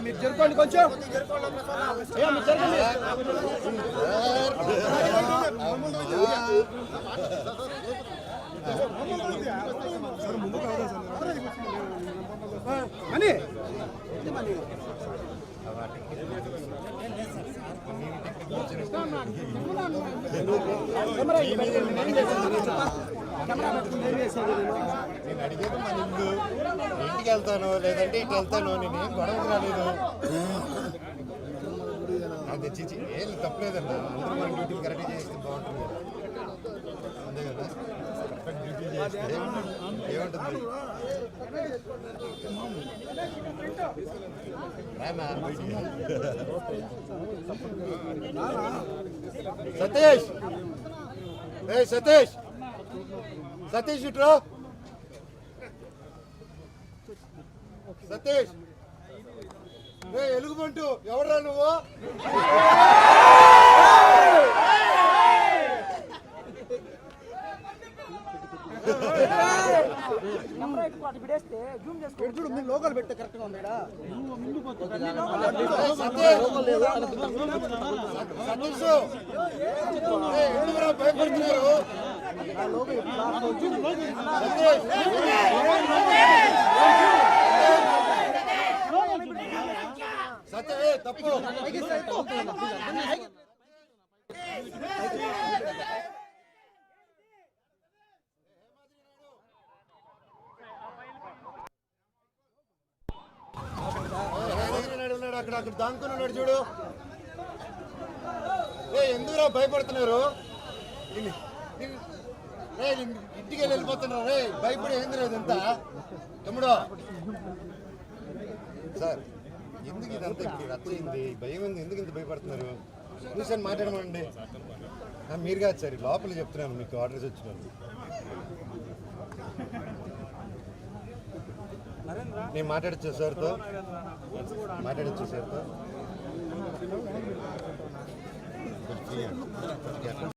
మీరు జరుపుకోండి కొంచెం. అని నేను అడిగేది మన ఇల్లు, ఇంటికి వెళ్తాను లేదంటే ఇటు వెళ్తాను, నేనేం గొడవకు రాలేదు. నాకు తెచ్చి ఏం తప్పలేదన్నా, అందరూ మన డ్యూటీలు కరెక్ట్గా చేస్తే బాగుంటుంది కదా, అంతే కదా. కరెక్ట్ డ్యూటీ చేస్తే ఏముంటుంది. సతీష్, ఏ సతీష్, సతీష్ ఇట్రా. సతీష్, ఏ ఎలుగుబంటు ఎవడ్రా నువ్వు? లోకల్ పెడితే కరెక్ట్ గా ఉంది. భయపడుతున్నారు. సత్య తప్పు. అక్కడ అక్కడ దానుకుని ఉన్నాడు చూడు. ఎందుకురా భయపడుతున్నారు? ఇంటికి వెళ్ళిపోతున్నారు. రే భయపడి ఏంది లేదు ఎంత తమ్ముడు. సార్ ఎందుకు ఇదంతా ఇప్పుడు రచ్చయింది? భయం ఉంది, ఎందుకు ఇంత భయపడుతున్నారు? చూసాను మాట్లాడమండి. మీరు కాదు సార్, లోపల చెప్తున్నాను, మీకు ఆర్డర్స్ వచ్చినాను. నేను మాట్లాడచ్చు సార్తో, మాట్లాడచ్చు సార్తో.